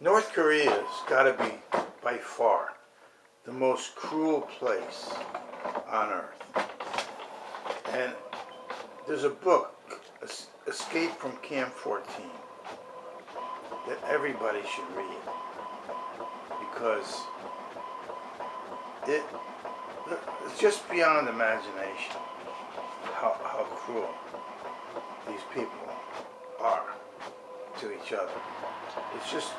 North Korea's got to be, by far, the most cruel place on earth. And there's a book, Escape from Camp 14, that everybody should read, because it's just beyond imagination how cruel these people are to each other. It's just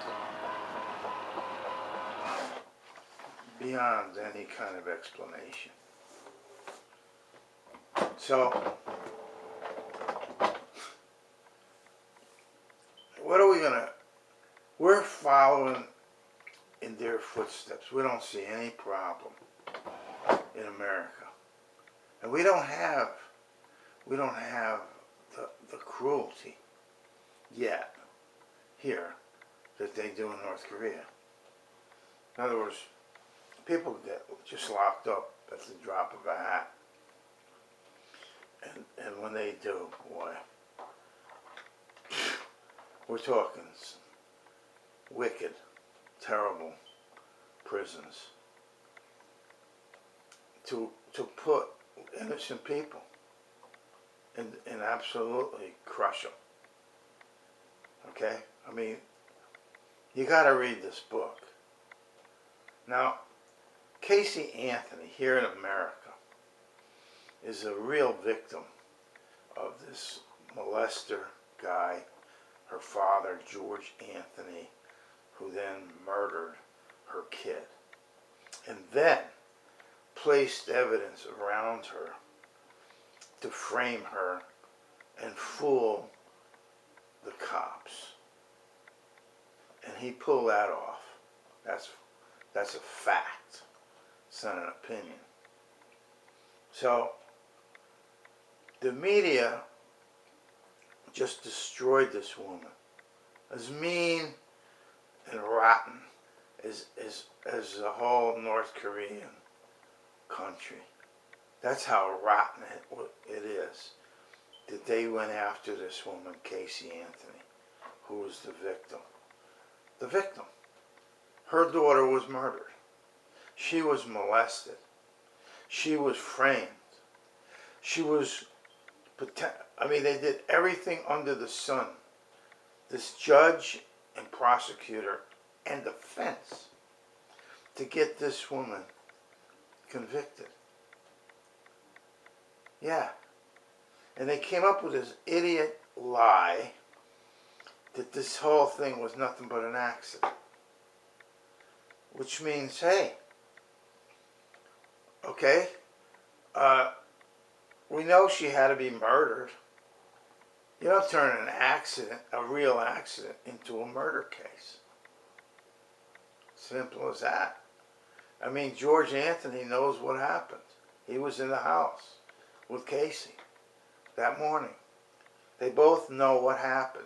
beyond any kind of explanation. So, what are we gonna, we're following in their footsteps. We don't see any problem in America. And we don't have the cruelty yet here that they do in North Korea. In other words, people get just locked up at the drop of a hat. And when they do, boy, we're talking wicked, terrible prisons to put innocent people and absolutely crush them. Okay? I mean, you got to read this book. Now, Casey Anthony here in America is a real victim of this molester guy, her father, George Anthony, who then murdered her kid. And then placed evidence around her to frame her and fool the cops. And he pulled that off. That's a fact. It's not an opinion. So the media just destroyed this woman. As mean and rotten as the whole North Korean country. That's how rotten it is that they went after this woman, Casey Anthony, who was the victim. The victim. Her daughter was murdered. She was molested. She was framed. She was, I mean, they did everything under the sun. This judge and prosecutor and defense to get this woman convicted. Yeah. And they came up with this idiot lie that this whole thing was nothing but an accident. Which means, hey, okay, we know she had to be murdered. You don't turn an accident, a real accident, into a murder case. Simple as that. I mean, George Anthony knows what happened. He was in the house with Casey that morning. They both know what happened.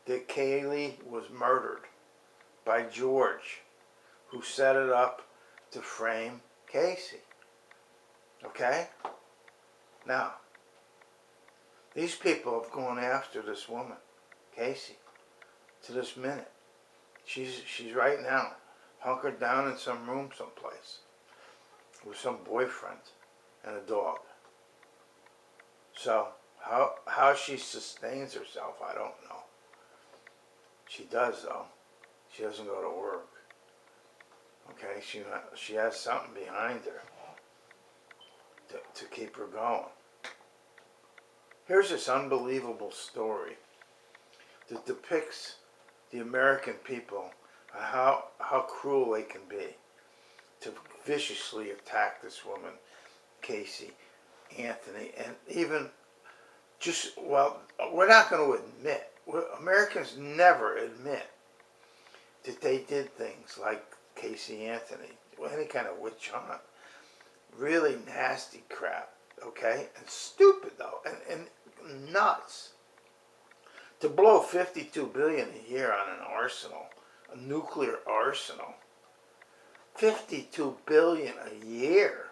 That Kaylee was murdered by George, who set it up to frame Casey. Okay? Now, these people have gone after this woman, Casey, to this minute. She's right now hunkered down in some room someplace with some boyfriend and a dog. So how she sustains herself, I don't know. She does, though. She doesn't go to work. Okay, she has something behind her to keep her going. Here's this unbelievable story that depicts the American people and how cruel they can be to viciously attack this woman, Casey Anthony, and even just, well, we're not going to admit, Americans never admit that they did things like Casey Anthony, any kind of witch hunt, really nasty crap, okay, and stupid though, and nuts. To blow $52 billion a year on an arsenal, a nuclear arsenal, $52 billion a year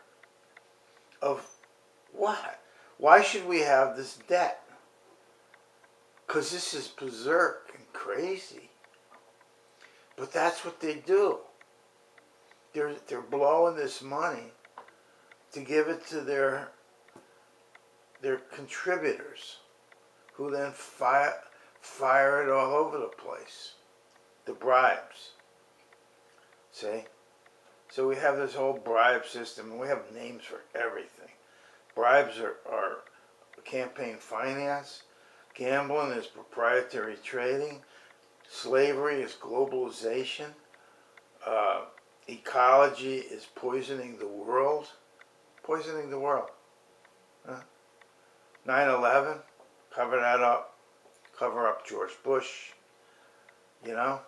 of what? Why should we have this debt? Because this is berserk and crazy. But that's what they do. They're blowing this money to give it to their contributors, who then fire it all over the place. The bribes. See? So we have this whole bribe system, and we have names for everything. Bribes are campaign finance. Gambling is proprietary trading. Slavery is globalization. Ecology is poisoning the world. Poisoning the world. Huh? 9/11, cover that up. Cover up George Bush. You know?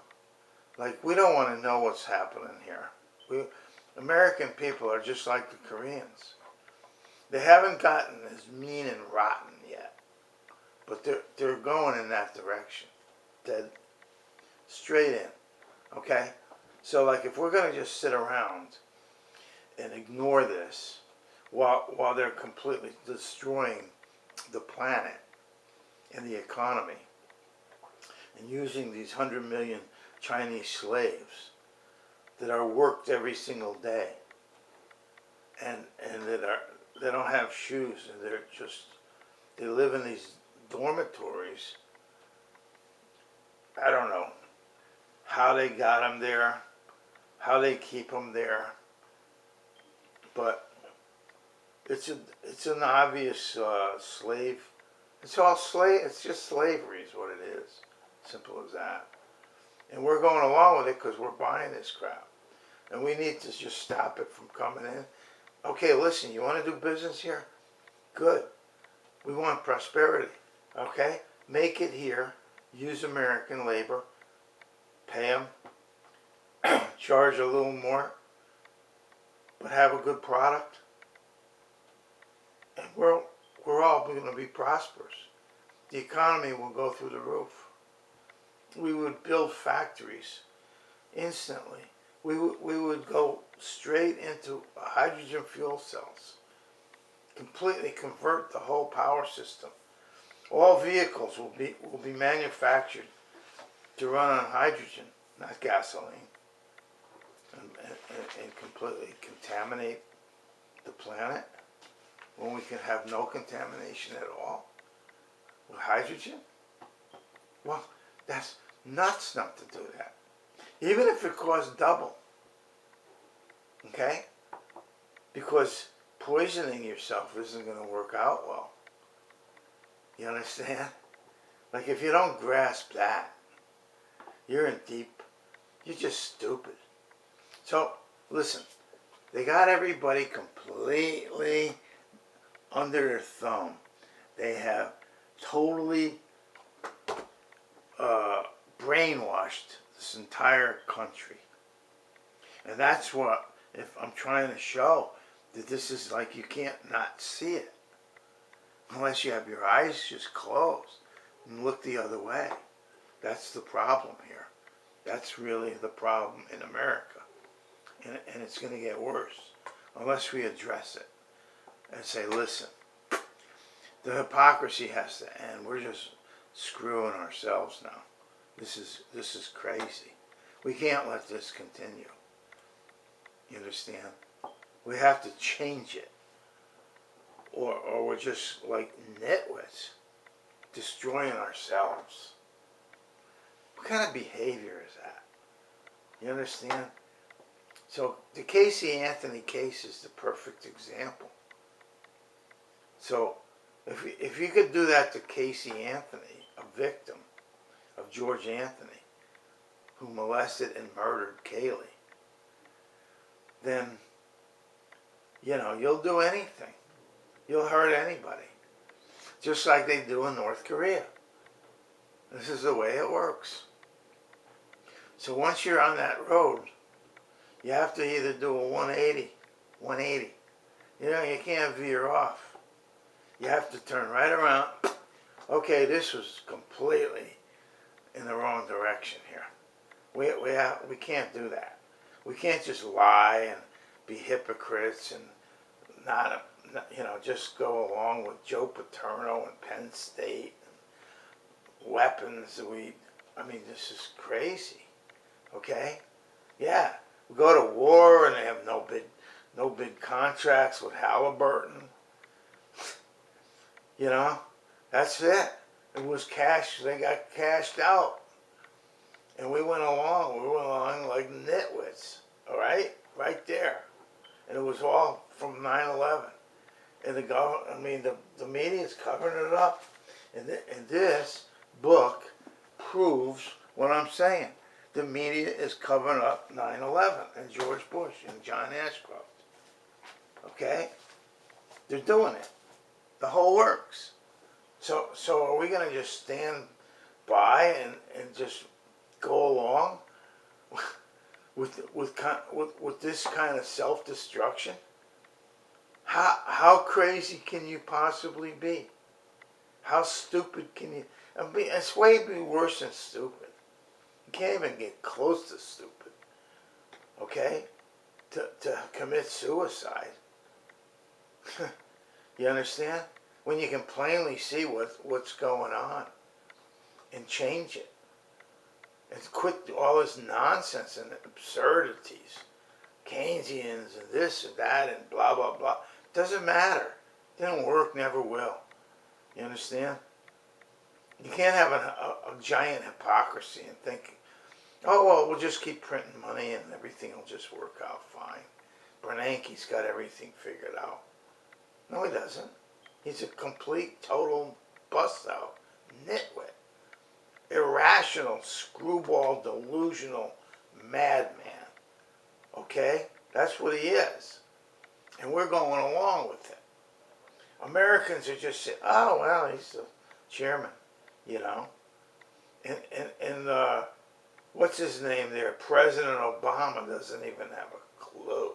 Like, we don't want to know what's happening here. American people are just like the Koreans. They haven't gotten as mean and rotten yet. But they're going in that direction. Dead straight in. Okay? So, like, if we're going to just sit around and ignore this while they're completely destroying the planet and the economy and using these 100 million Chinese slaves that are worked every single day and they don't have shoes, and they live in these dormitories. I don't know how they got them there, how they keep them there, but it's an obvious slave. It's all slave. It's just slavery is what it is. Simple as that. And we're going along with it because we're buying this crap, and we need to just stop it from coming in. Okay, listen, you want to do business here? Good. We want prosperity. Okay, make it here. Use American labor. Pay them. Charge a little more, but have a good product, and we're all going to be prosperous. The economy will go through the roof. We would build factories instantly. We would go straight into hydrogen fuel cells. Completely convert the whole power system. All vehicles will be manufactured to run on hydrogen, not gasoline, and completely contaminate the planet when we can have no contamination at all with hydrogen. Well, that's nuts not to do that. Even if it costs double. Okay? Because poisoning yourself isn't going to work out well. You understand? Like, if you don't grasp that, you're in deep. You're just stupid. So, listen. They got everybody completely under their thumb. They have totally brainwashed this entire country. And that's what, if I'm trying to show, that this is like, you can't not see it. Unless you have your eyes just closed and look the other way. That's the problem here. That's really the problem in America. And it's going to get worse unless we address it and say, listen, the hypocrisy has to end. We're just screwing ourselves now. This is crazy. We can't let this continue. You understand? We have to change it. Or we're just like nitwits, destroying ourselves. What kind of behavior is that? You understand? So the Casey Anthony case is the perfect example. So if you could do that to Casey Anthony, a victim of George Anthony, who molested and murdered Kaylee, then, you know, you'll do anything. You'll hurt anybody. Just like they do in North Korea. This is the way it works. So once you're on that road, you have to either do a 180. You know, you can't veer off. You have to turn right around. Okay, this was completely in the wrong direction here. We can't do that. We can't just lie and be hypocrites and not just go along with Joe Paterno and Penn State and weapons. I mean, this is crazy. Okay? Yeah. We go to war and they have no big contracts with Halliburton. You know? That's it. It was cash. They got cashed out. And we went along. We went along like nitwits. All right? Right there. And it was all from 9/11. And the media's covering it up. And this book proves what I'm saying. The media is covering up 9/11 and George Bush and John Ashcroft. Okay? They're doing it. The whole works. So are we going to just stand by and just go along with this kind of self-destruction? How crazy can you possibly be? How stupid can you? I mean, it's way worse than stupid. You can't even get close to stupid. Okay? To commit suicide. You understand? When you can plainly see what's going on and change it. And quit all this nonsense and absurdities. Keynesians and this and that and blah, blah, blah. Doesn't matter. Didn't work, never will. You understand? You can't have a giant hypocrisy and think, oh, well, we'll just keep printing money and everything will just work out fine. Bernanke's got everything figured out. No, he doesn't. He's a complete, total bust-out nitwit. Irrational, screwball, delusional madman. Okay? That's what he is. And we're going along with it. Americans are just saying, oh, well, he's the chairman, you know. And what's his name there? President Obama doesn't even have a clue.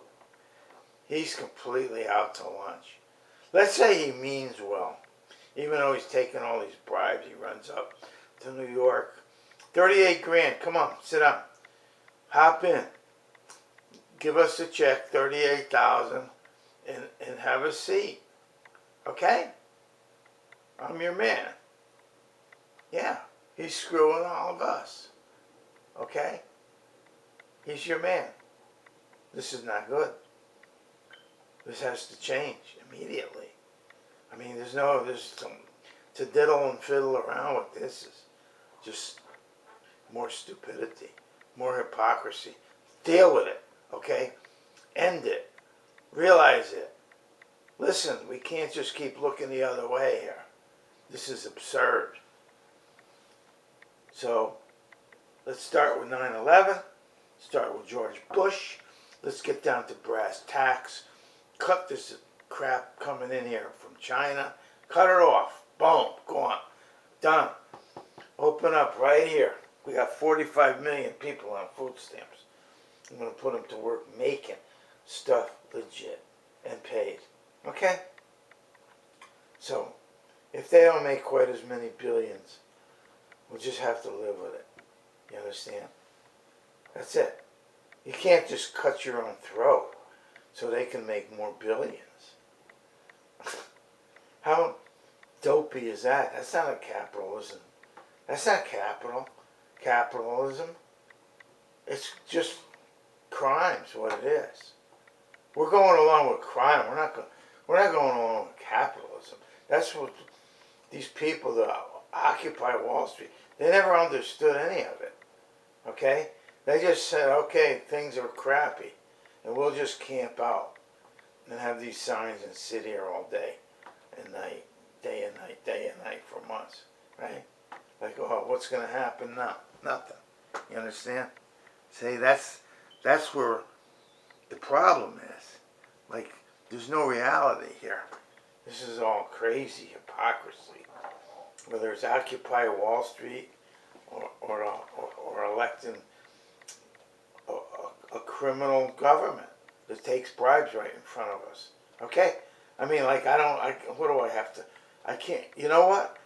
He's completely out to lunch. Let's say he means well. Even though he's taking all these bribes, he runs up to New York. 38 grand, come on, sit down. Hop in. Give us a check, 38,000, and have a seat. Okay? I'm your man. Yeah, he's screwing all of us. Okay? He's your man. This is not good. This has to change immediately. I mean, to diddle and fiddle around with this is just more stupidity, more hypocrisy. Deal with it, okay? End it. Realize it. Listen, we can't just keep looking the other way here. This is absurd. So, let's start with 9/11. Start with George Bush. Let's get down to brass tacks. Cut this crap coming in here from China. Cut it off. Boom. Gone. Done. Open up right here. We got 45 million people on food stamps. I'm going to put them to work making stuff legit and paid. Okay? So, if they don't make quite as many billions, we'll just have to live with it. You understand? That's it. You can't just cut your own throat so they can make more billions. How dopey is that? That's not a capitalism. That's not capitalism. It's just crime's what it is. We're going along with crime. We're not going along with capitalism. That's what these people that occupy Wall Street, they never understood any of it. Okay? They just said, okay, things are crappy, and we'll just camp out and have these signs and sit here all day and night, day and night for months, right? Like, oh, what's going to happen now? Nothing. You understand? See, that's where the problem is. Like, there's no reality here. This is all crazy hypocrisy. Whether it's Occupy Wall Street or electing a criminal government that takes bribes right in front of us. Okay? I mean, like, what do I have to, I can't, you know what?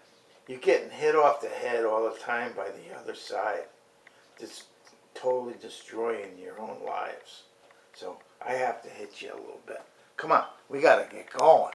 You're getting hit off the head all the time by the other side. It's totally destroying your own lives. So I have to hit you a little bit. Come on, we got to get going.